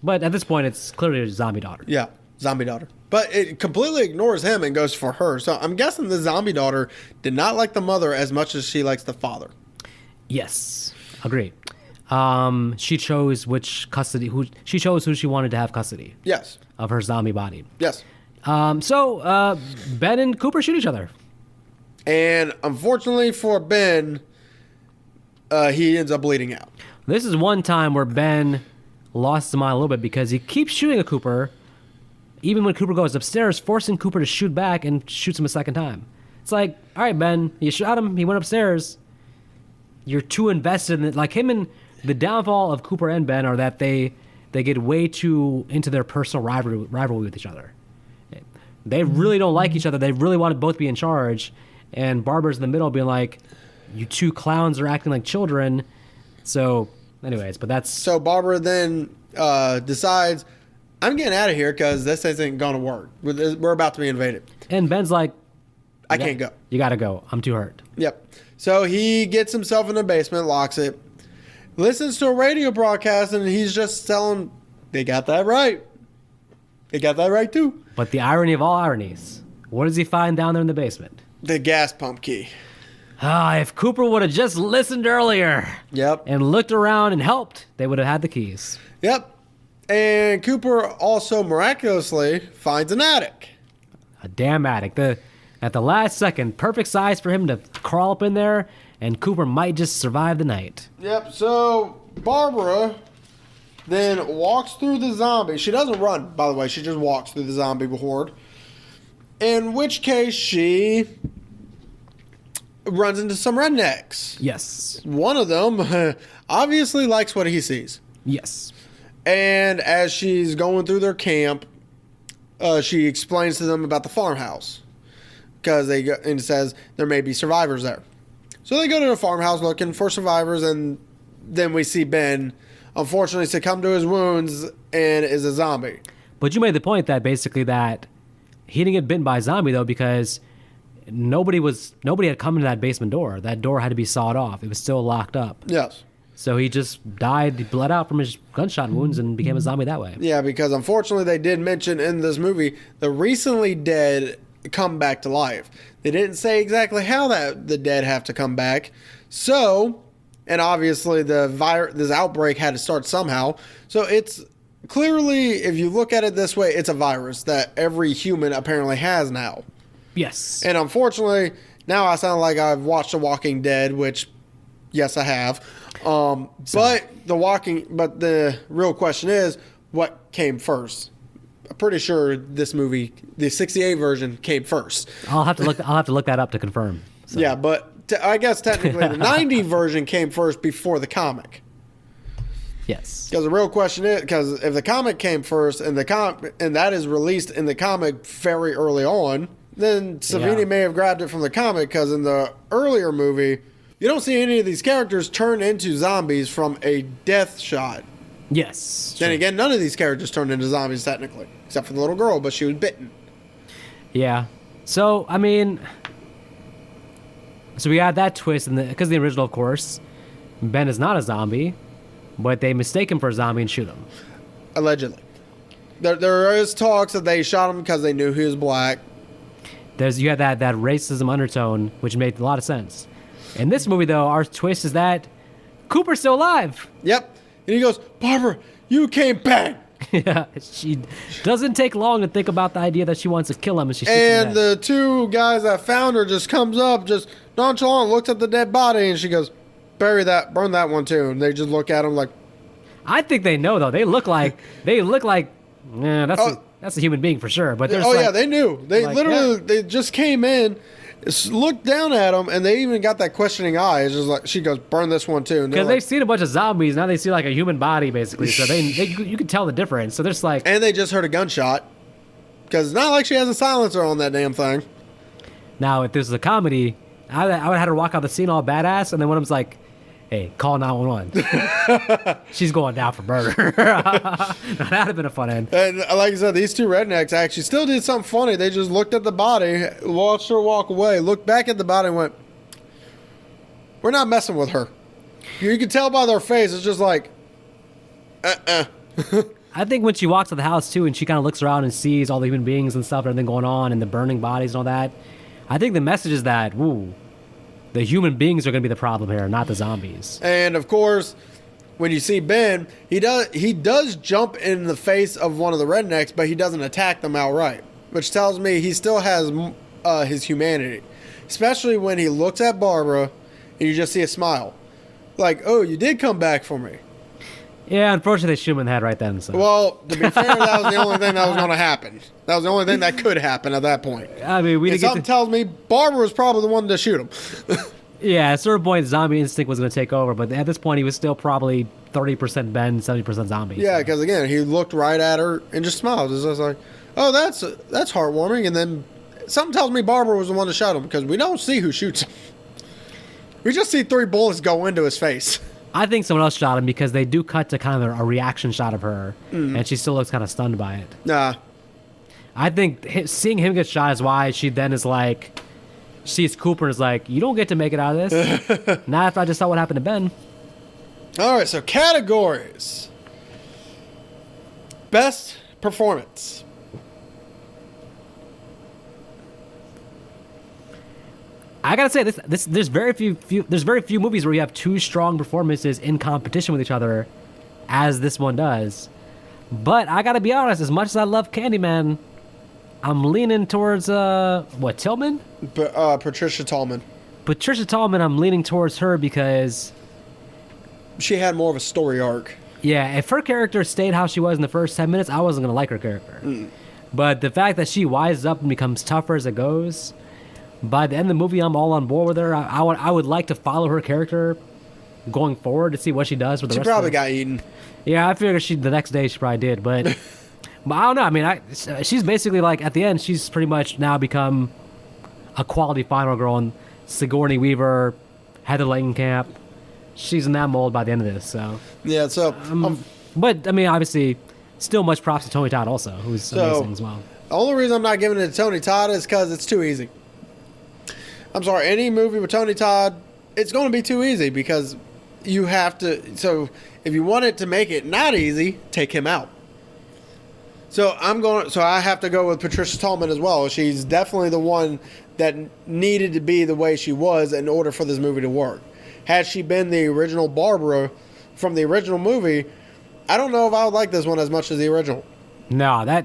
But at this point, it's clearly a zombie daughter. Yeah, zombie daughter. But it completely ignores him and goes for her. So I'm guessing the zombie daughter did not like the mother as much as she likes the father. Yes, agreed. She chose who she wanted to have custody. Yes. Of her zombie body. Yes. So Ben and Cooper shoot each other. And unfortunately for Ben, he ends up bleeding out. This is one time where Ben lost his mind a little bit because he keeps shooting at Cooper, even when Cooper goes upstairs, forcing Cooper to shoot back and shoots him a second time. It's like, all right, Ben, you shot him. He went upstairs. You're too invested in it. Like him and the downfall of Cooper and Ben are that they get way too into their personal rivalry with each other. They really don't like each other. They really want to both be in charge. And Barbara's in the middle being like, you two clowns are acting like children. So, anyways, but that's... So Barbara then decides, I'm getting out of here because this isn't going to work. We're about to be invaded. And Ben's like... I can't go. You got to go. I'm too hurt. Yep. So he gets himself in the basement, locks it, listens to a radio broadcast, and he's just telling, they got that right. They got that right, too. But the irony of all ironies, what does he find down there in the basement? The gas pump key. If Cooper would have just listened earlier. Yep. And looked around and helped, they would have had the keys. Yep. And Cooper also miraculously finds an attic. A damn attic. At the last second, perfect size for him to crawl up in there, and Cooper might just survive the night. Yep. So Barbara then walks through the zombie. She doesn't run, by the way. She just walks through the zombie horde. In which case, she runs into some rednecks. Yes. One of them obviously likes what he sees. Yes. And as she's going through their camp, she explains to them about the farmhouse. Because and it says there may be survivors there. So they go to the farmhouse looking for survivors, and then we see Ben unfortunately succumb to his wounds and is a zombie. But you made the point that basically that he didn't get bitten by a zombie though because nobody had come into that basement door. That door had to be sawed off. It was still locked up. Yes. So he just died, he bled out from his gunshot wounds and became a zombie that way. Yeah, because unfortunately they did mention in this movie the recently dead come back to life. They didn't say exactly how the dead have to come back. So, and obviously this outbreak had to start somehow. So it's clearly, if you look at it this way, it's a virus that every human apparently has now. Yes. And unfortunately, now I sound like I've watched The Walking Dead, which, yes, I have. But the real question is, what came first? I'm pretty sure this movie, the '68 version, came first. I'll have to look that up to confirm. So. Yeah, but I guess technically the '90 version came first before the comic. Yes. Because the real question is, because if the comic came first and that is released in the comic very early on, then Savini may have grabbed it from the comic. Because in the earlier movie, you don't see any of these characters turn into zombies from a death shot. Yes. Then again, none of these characters turned into zombies technically, except for the little girl, but she was bitten. Yeah. So I mean, we had that twist because the original, of course, Ben is not a zombie, but they mistake him for a zombie and shoot him. Allegedly. There is talks that they shot him because they knew he was black. You had that racism undertone, which made a lot of sense. In this movie, though, our twist is that Cooper's still alive. Yep. And he goes, Barbara, you came back. Yeah, she doesn't take long to think about the idea that she wants to kill him, and she shoots him and the two guys that found her just comes up, just nonchalant, looks at the dead body, and she goes, burn that one too. And they just look at him like. I think they know though. They look like that's a human being for sure. But yeah, they knew. They literally they just came in, looked down at him, and they even got that questioning eye. It's just like, she goes, burn this one too. Because they've seen a bunch of zombies, now they see like a human body basically, so you can tell the difference. So they're just like, and they just heard a gunshot, because it's not like she has a silencer on that damn thing. Now if this was a comedy, I would have had her walk out the scene all badass, and then one of them's like, hey, call 911. She's going down for murder. That would have been a fun end. And like I said, these two rednecks actually still did something funny. They just looked at the body, watched her walk away, looked back at the body, and went, we're not messing with her. You can tell by their face, it's just like, I think when she walks to the house, too, and she kind of looks around and sees all the human beings and stuff, and everything going on, and the burning bodies and all that, I think the message is that, the human beings are going to be the problem here, not the zombies. And of course, when you see Ben, he does jump in the face of one of the rednecks, but he doesn't attack them outright, which tells me he still has his humanity. Especially when he looks at Barbara, and you just see a smile, like, "Oh, you did come back for me." Yeah, unfortunately, they shoot him in the head right then. So. Well, to be fair, that was the only thing that was going to happen. That was the only thing that could happen at that point. I mean, something tells me Barbara was probably the one to shoot him. Yeah, at a certain point, zombie instinct was going to take over, but at this point, he was still probably 30% Ben, 70% zombie. Yeah, because again, he looked right at her and just smiled. It was just like, "Oh, that's heartwarming." And then something tells me Barbara was the one to shoot him, because we don't see who shoots him. We just see 3 bullets go into his face. I think someone else shot him, because they do cut to kind of a reaction shot of her, and she still looks kind of stunned by it. Nah. I think seeing him get shot is why she then is like, sees Cooper and is like, you don't get to make it out of this. Not after I just saw what happened to Ben. All right, so categories. Best performance. I gotta say, there's very few movies where you have 2 strong performances in competition with each other, as this one does. But I gotta be honest, as much as I love Candyman, I'm leaning towards Tillman? Patricia Tallman. Patricia Tallman, I'm leaning towards her because she had more of a story arc. Yeah, if her character stayed how she was in the first 10 minutes, I wasn't gonna like her character. But the fact that she wises up and becomes tougher as it goes, by the end of the movie, I'm all on board with her. I would like to follow her character going forward to see what she does with the rest of She probably got eaten. Yeah, I figured the next day she probably did, but I don't know. I mean, she's basically like, at the end, she's pretty much now become a quality final girl, and Sigourney Weaver, Heather Langenkamp, she's in that mold by the end of this. So yeah, so but I mean, obviously, still much props to Tony Todd also, who's amazing as well. The only reason I'm not giving it to Tony Todd is because it's too easy. I'm sorry, any movie with Tony Todd, it's going to be too easy, because you have to. So if you want it to make it not easy, take him out. So I have to go with Patricia Tallman as well. She's definitely the one that needed to be the way she was in order for this movie to work. Had she been the original Barbara from the original movie, I don't know if I would like this one as much as the original. No,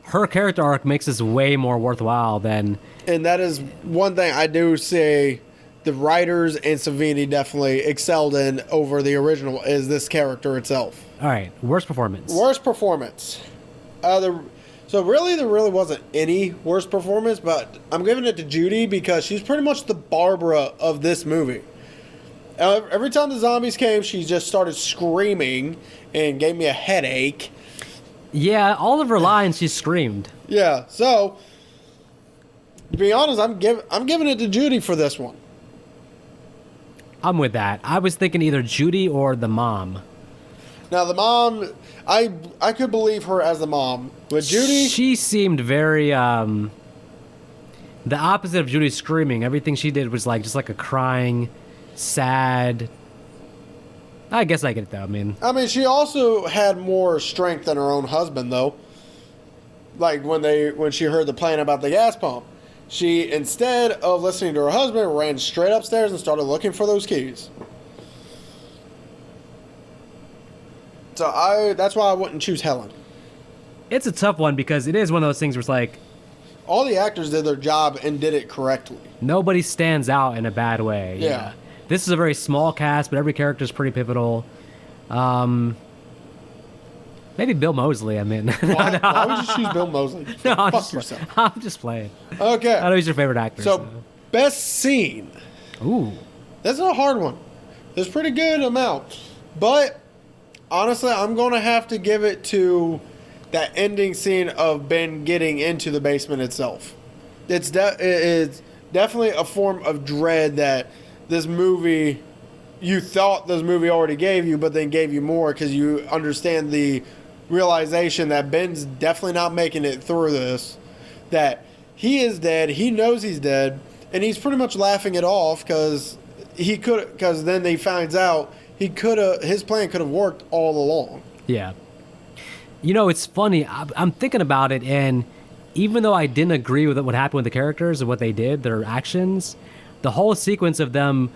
her character arc makes this way more worthwhile than. And that is one thing I do say the writers and Savini definitely excelled in over the original, is this character itself. All right, worst performance. Worst performance. So really, there really wasn't any worst performance, but I'm giving it to Judy because she's pretty much the Barbara of this movie. Every time the zombies came, she just started screaming and gave me a headache. Yeah, all of her lines, she screamed. Yeah, so to be honest, I'm giving it to Judy for this one. I'm with that. I was thinking either Judy or the mom. Now the mom, I could believe her as the mom. With Judy, she seemed very the opposite of Judy screaming. Everything she did was just like a crying, sad. I guess I get it though. I mean, she also had more strength than her own husband though. Like when she heard the plan about the gas pump, she, instead of listening to her husband, ran straight upstairs and started looking for those keys. So that's why I wouldn't choose Helen. It's a tough one because it is one of those things where it's like, all the actors did their job and did it correctly. Nobody stands out in a bad way. Yeah. This is a very small cast, but every character is pretty pivotal. Maybe Bill Moseley. Why would you choose Bill Moseley? No, I'm just playing. Okay. I know he's your favorite actor. So Best scene. Ooh. That's a hard one. There's a pretty good amount. But, honestly, I'm going to have to give it to that ending scene of Ben getting into the basement itself. It's definitely a form of dread that this movie, you thought this movie already gave you, but then gave you more because you understand the realization that Ben's definitely not making it through this, that he is dead, he knows he's dead, and he's pretty much laughing it off because then he finds out his plan could have worked all along. Yeah. You know, it's funny. I'm thinking about it, and even though I didn't agree with what happened with the characters and what they did, their actions, the whole sequence of them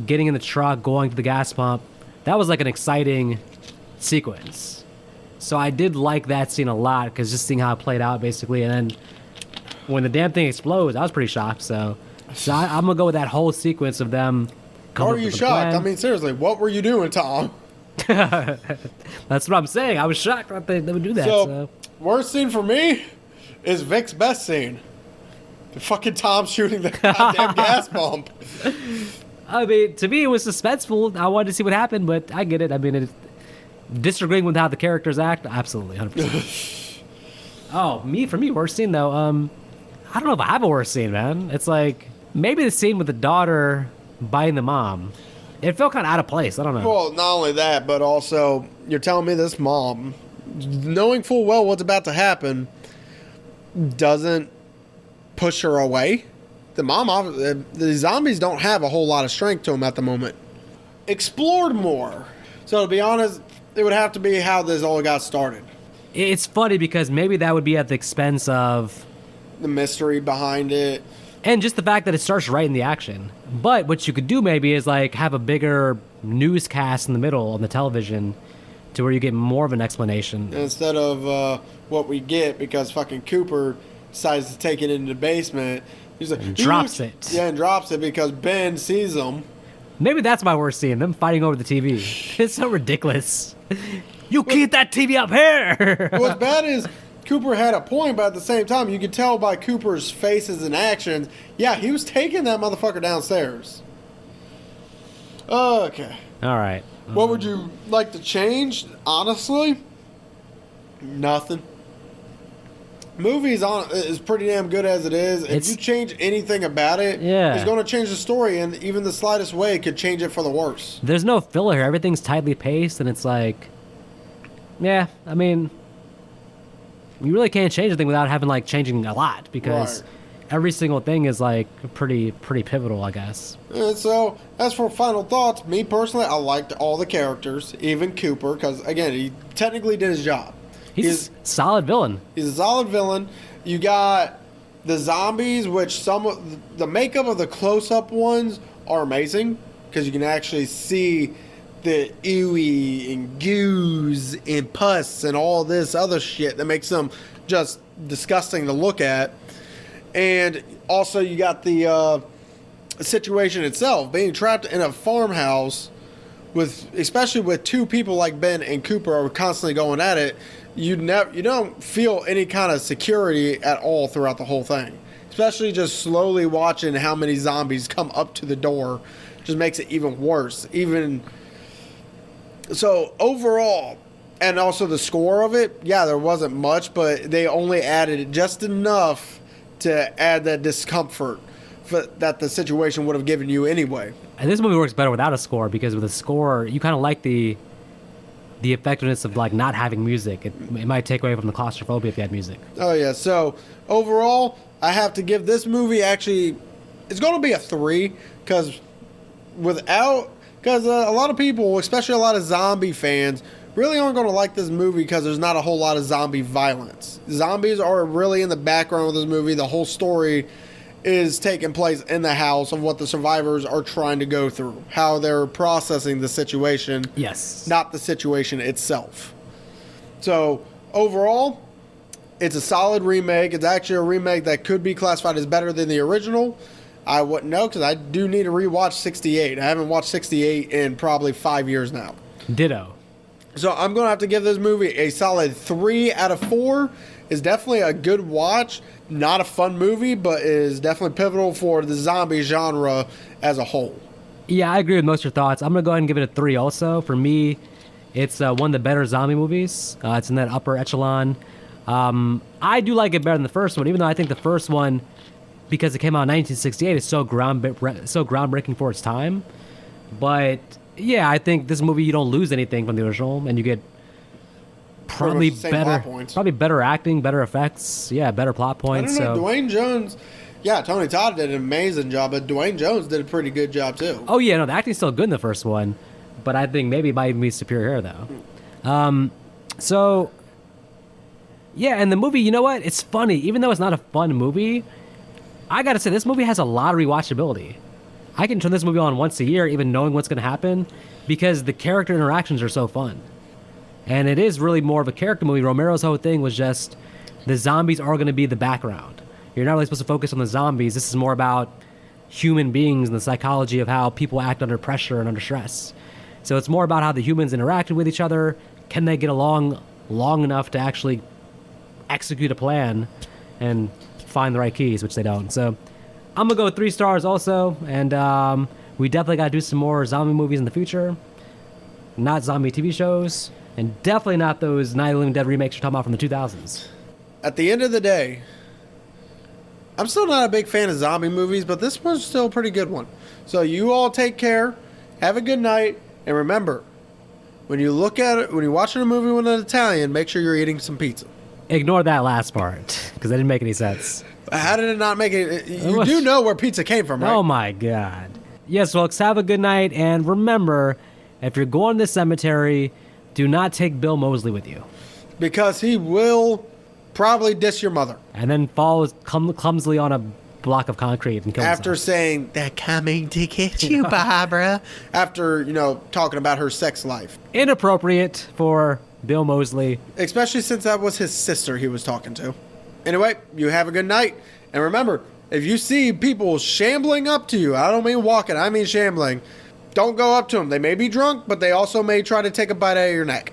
getting in the truck, going to the gas pump, that was like an exciting sequence. So I did like that scene a lot because just seeing how it played out, basically. And then when the damn thing explodes, I was pretty shocked. So I'm going to go with that whole sequence of them. How are you shocked? I mean, seriously, what were you doing, Tom? That's what I'm saying. I was shocked that they would do that. So worst scene for me is Vic's best scene. The fucking Tom shooting the goddamn gas pump. I mean, to me, it was suspenseful. I wanted to see what happened, but I get it. I mean, disagreeing with how the characters act, absolutely, 100%. For me, worst scene, though, I don't know if I have a worst scene, man. It's like, maybe the scene with the daughter biting the mom. It felt kind of out of place. I don't know. Well, not only that, but also, you're telling me this mom, knowing full well what's about to happen, doesn't push her away. The zombies don't have a whole lot of strength to them at the moment. Explored more. So to be honest, it would have to be how this all got started. It's funny because maybe that would be at the expense of the mystery behind it. And just the fact that it starts right in the action. But what you could do maybe is like have a bigger newscast in the middle on the television to where you get more of an explanation. Instead of what we get because fucking Cooper decides to take it into the basement. He's like, and drops it. Yeah, and drops it because Ben sees them. Maybe that's my worst scene, them fighting over the TV. It's so ridiculous. You keep that TV up here! What's bad is Cooper had a point, but at the same time, you could tell by Cooper's faces and actions, yeah, he was taking that motherfucker downstairs. Okay. All right. What would you like to change? Honestly, nothing. Movie is pretty damn good as it is. If you change anything about it, it's going to change the story, and even the slightest way could change it for the worse. There's no filler here. Everything's tightly paced, and it's like, yeah, I mean, you really can't change anything without having like changing a lot because every single thing is like pretty pivotal, I guess. And so, as for final thoughts, me personally, I liked all the characters, even Cooper, because again, he technically did his job. He's a solid villain. He's a solid villain. You got the zombies, which some of the makeup of the close-up ones are amazing because you can actually see the ooey and goos and pus and all this other shit that makes them just disgusting to look at. And also you got the situation itself, being trapped in a farmhouse especially with two people like Ben and Cooper are constantly going at it. You don't feel any kind of security at all throughout the whole thing. Especially just slowly watching how many zombies come up to the door just makes it even worse. So overall, and also the score of it, yeah, there wasn't much, but they only added just enough to add that discomfort that the situation would have given you anyway. And this movie works better without a score because with a score, you kind of like the effectiveness of like not having music. It might take away from the claustrophobia if you had music. Oh yeah. So overall, I have to give this movie it's going to be a 3 because a lot of people, especially a lot of zombie fans, really aren't going to like this movie because there's not a whole lot of zombie violence. Zombies are really in the background of this movie. The whole story is taking place in the house of what the survivors are trying to go through, how they're processing the situation. Yes. Not the situation itself. So, overall, it's a solid remake. It's actually a remake that could be classified as better than the original. I wouldn't know because I do need to rewatch 68. I haven't watched 68 in probably 5 years now. Ditto. So I'm going to have to give this movie a solid 3 out of 4. is definitely a good watch. Not a fun movie, but is definitely pivotal for the zombie genre as a whole. Yeah, I agree with most of your thoughts. I'm going to go ahead and give it a 3 also. For me, it's one of the better zombie movies. It's in that upper echelon. I do like it better than the first one, even though I think the first one, because it came out in 1968, is so groundbreaking for its time. But yeah, I think this movie, you don't lose anything from the original, and you get probably better acting, better effects, better plot points. I don't know, Dwayne Jones. Yeah, Tony Todd did an amazing job, but Dwayne Jones did a pretty good job too. Oh yeah, no, the acting's still good in the first one, but I think maybe it might even be superior though. So yeah, and the movie, you know what? It's funny, even though it's not a fun movie. I gotta say, this movie has a lot of rewatchability. I can turn this movie on once a year, even knowing what's gonna happen, because the character interactions are so fun. And it is really more of a character movie. Romero's whole thing was just the zombies are going to be the background. You're not really supposed to focus on the zombies. This is more about human beings and the psychology of how people act under pressure and under stress. So it's more about how the humans interacted with each other. Can they get along long enough to actually execute a plan and find the right keys, which they don't. So I'm going to go with 3 stars also. And we definitely got to do some more zombie movies in the future. Not zombie TV shows. And definitely not those Night of the Living Dead remakes you're talking about from the 2000s. At the end of the day, I'm still not a big fan of zombie movies, but this one's still a pretty good one. So you all take care, have a good night, and remember, when you look at it, when you're watching a movie with an Italian, make sure you're eating some pizza. Ignore that last part, because that didn't make any sense. How did it not make it? You do know where pizza came from, right? Oh my God. Yes, folks, have a good night, and remember, if you're going to the cemetery, do not take Bill Moseley with you. Because he will probably diss your mother. And then falls clumsily on a block of concrete and kills After himself. saying, they're coming to get you, Barbara. After, talking about her sex life. Inappropriate for Bill Moseley. Especially since that was his sister he was talking to. Anyway, you have a good night. And remember, if you see people shambling up to you, I don't mean walking, I mean shambling, don't go up to them. They may be drunk, but they also may try to take a bite out of your neck.